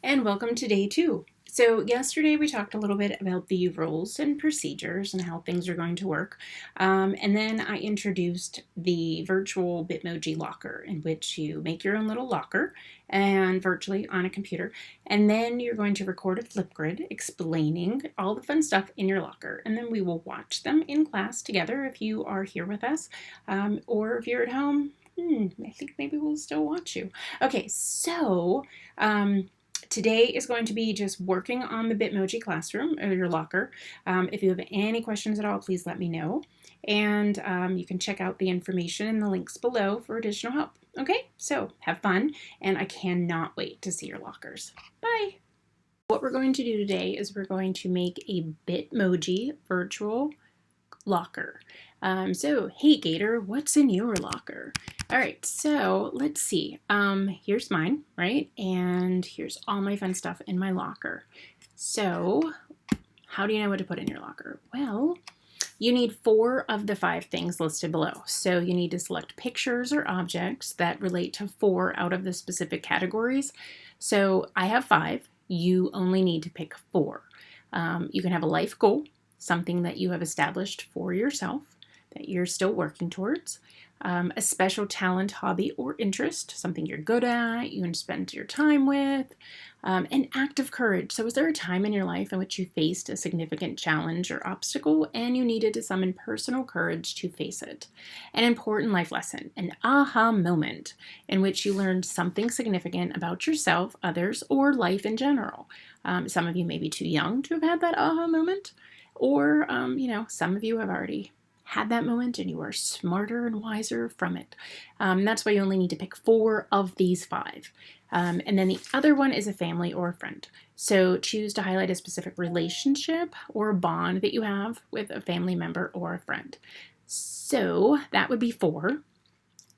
and welcome to day 2. So yesterday we talked a little bit about the rules and procedures and how things are going to work. And then I introduced the virtual Bitmoji locker, in which you make your own little locker and virtually on a computer. And then you're going to record a Flipgrid explaining all the fun stuff in your locker. And then we will watch them in class together if you are here with us, or if you're at home. I think maybe we'll still watch you. Okay, so today is going to be just working on the Bitmoji classroom or your locker. If you have any questions at all, please let me know. And you can check out the information in the links below for additional help. Okay, so have fun, and I cannot wait to see your lockers. Bye! What we're going to do today is we're going to make a Bitmoji virtual locker. So, hey Gator, what's in your locker? All right, so let's see. Here's mine, right? And here's all my fun stuff in my locker. So, how do you know what to put in your locker? Well, you need 4 of the 5 things listed below. So you need to select pictures or objects that relate to 4 out of the specific categories. So I have 5. You only need to pick 4. You can have a life goal, something that you have established for yourself that you're still working towards, a special talent, hobby, or interest, something you're good at, you can spend your time with, an act of courage. So was there a time in your life in which you faced a significant challenge or obstacle and you needed to summon personal courage to face it? An important life lesson, an aha moment in which you learned something significant about yourself, others, or life in general. Some of you may be too young to have had that aha moment, or, some of you have already had that moment and you are smarter and wiser from it. That's why you only need to pick 4 of these 5. And then the other one is a family or a friend. So choose to highlight a specific relationship or a bond that you have with a family member or a friend. So that would be 4.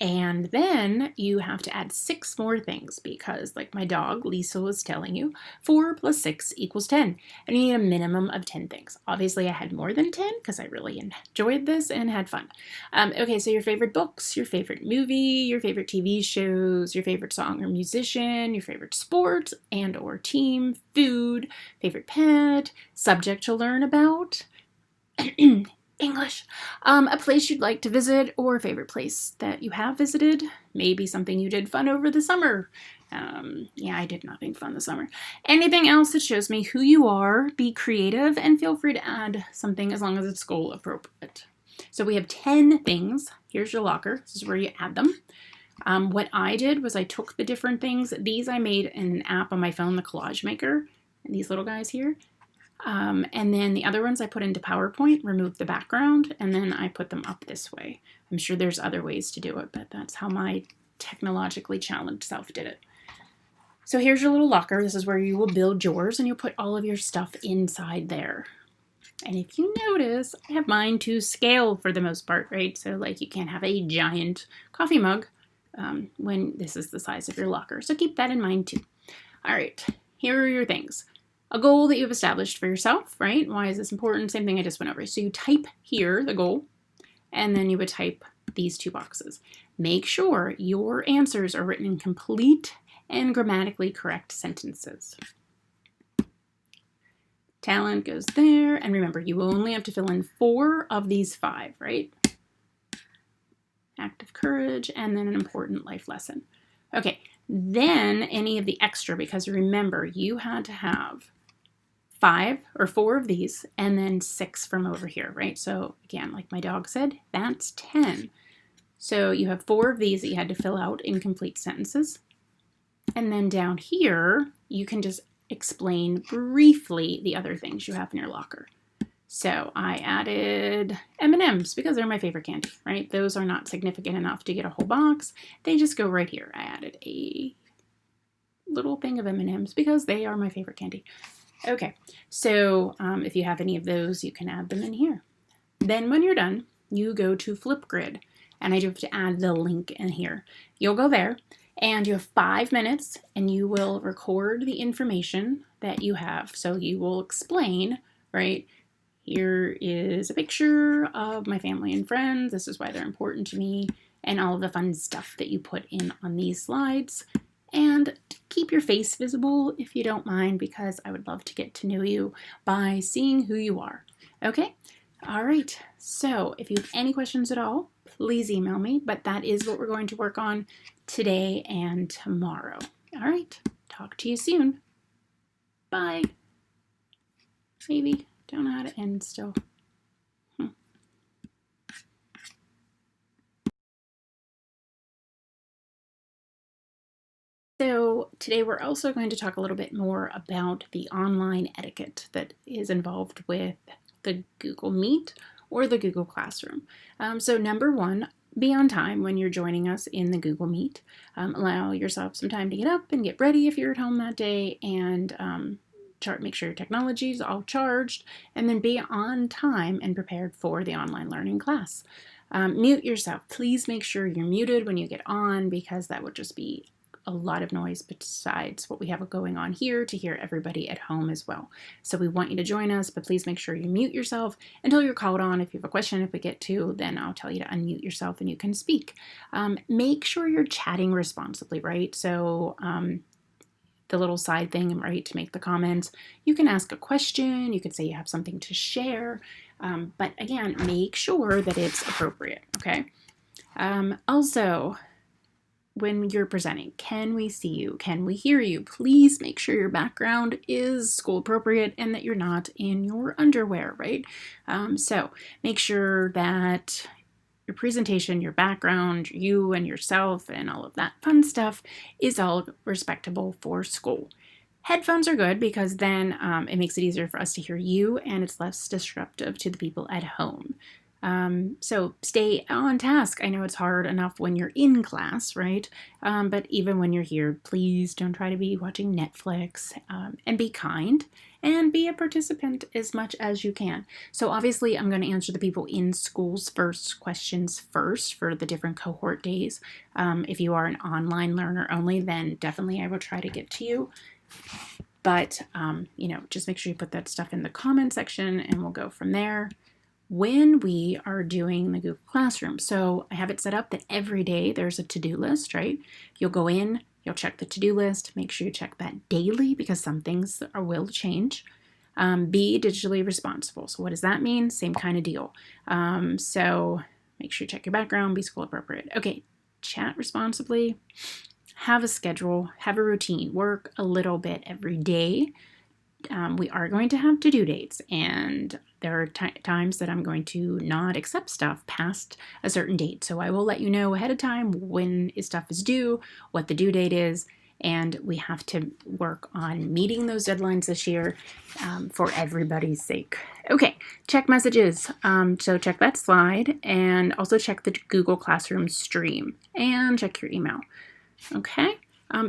And then you have to add 6 more things because, like my dog, Lisa, was telling you, 4 plus 6 equals 10. And you need a minimum of 10 things. Obviously, I had more than 10 because I really enjoyed this and had fun. Okay, so your favorite books, your favorite movie, your favorite TV shows, your favorite song or musician, your favorite sport and or team, food, favorite pet, subject to learn about, English. A place you'd like to visit or a favorite place that you have visited. Maybe something you did fun over the summer. Yeah, I did nothing fun this summer. Anything else that shows me who you are. Be creative and feel free to add something as long as it's goal appropriate. So we have 10 things. Here's your locker. This is where you add them. What I did was I took the different things. These I made in an app on my phone, the Collage Maker. And these little guys here. And then the other ones I put into PowerPoint, removed the background, and then I put them up this way. I'm sure there's other ways to do it, but that's how my technologically challenged self did it. So here's your little locker. This is where you will build yours, and you'll put all of your stuff inside there. And if you notice, I have mine to scale for the most part, right? So like you can't have a giant coffee mug when this is the size of your locker. So keep that in mind too. All right, here are your things. A goal that you've established for yourself, right? Why is this important? Same thing I just went over. So you type here the goal, and then you would type these 2 boxes. Make sure your answers are written in complete and grammatically correct sentences. Talent goes there, and remember, you only have to fill in 4 of these 5, right? Act of courage, and then an important life lesson. Okay, then any of the extra, because remember, you had to have 5 or 4 of these, and then 6 from over here, right? So again, like my dog said, that's 10. So you have 4 of these that you had to fill out in complete sentences. And then down here, you can just explain briefly the other things you have in your locker. So I added M&Ms because they're my favorite candy, right? Those are not significant enough to get a whole box. They just go right here. I added a little thing of M&Ms because they are my favorite candy. Okay, so if you have any of those, you can add them in here. Then when you're done, you go to Flipgrid, and I do have to add the link in here. You'll go there, and you have 5 minutes, and you will record the information that you have. So you will explain, right? Here is a picture of my family and friends. This is why they're important to me, and all of the fun stuff that you put in on these slides. And keep your face visible if you don't mind, because I would love to get to know you by seeing who you are. Okay? All right. So if you have any questions at all, please email me, but that is what we're going to work on today and tomorrow. All right. Talk to you soon. Bye. Maybe. Don't know how to end still. So today we're also going to talk a little bit more about the online etiquette that is involved with the Google Meet or the Google Classroom. So number one, be on time when you're joining us in the Google Meet. Allow yourself some time to get up and get ready if you're at home that day, and make sure your technology is all charged, and then be on time and prepared for the online learning class. Mute yourself. Please make sure you're muted when you get on, because that would just be a lot of noise besides what we have going on here to hear everybody at home as well. So we want you to join us, but please make sure you mute yourself until you're called on. If you have a question, if we get to, then I'll tell you to unmute yourself and you can speak. Make sure you're chatting responsibly, right? So the little side thing, right, to make the comments. You can ask a question, you could say you have something to share, but again, make sure that it's appropriate, okay? Also, when you're presenting, can we see you? Can we hear you? Please make sure your background is school appropriate and that you're not in your underwear, right? So make sure that your presentation, your background, you and yourself and all of that fun stuff is all respectable for school. Headphones are good because then it makes it easier for us to hear you, and it's less disruptive to the people at home. So stay on task. I know it's hard enough when you're in class, right? But even when you're here, please don't try to be watching Netflix, and be kind and be a participant as much as you can. So obviously I'm going to answer the people in school's first questions first for the different cohort days. If you are an online learner only, then definitely I will try to get to you. But, just make sure you put that stuff in the comment section and we'll go from there. When we are doing the Google Classroom, so I have it set up that every day there's a to-do list, right? You'll go in, you'll check the to-do list, make sure you check that daily because some things will change. Be digitally responsible. So what does that mean? Same kind of deal. So make sure you check your background, be school appropriate. Okay, chat responsibly, have a schedule, have a routine, work a little bit every day. We are going to have to-do dates, and there are times that I'm going to not accept stuff past a certain date. So I will let you know ahead of time when stuff is due, what the due date is, and we have to work on meeting those deadlines this year for everybody's sake. Okay, check messages. So check that slide, and also check the Google Classroom stream, and check your email. Okay.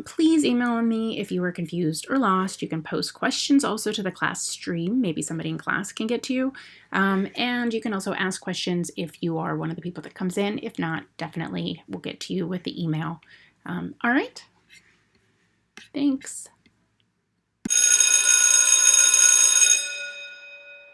Please email me if you were confused or lost. You can post questions also to the class stream. Maybe somebody in class can get to you. And you can also ask questions if you are one of the people that comes in. If not, definitely we'll get to you with the email. All right. Thanks.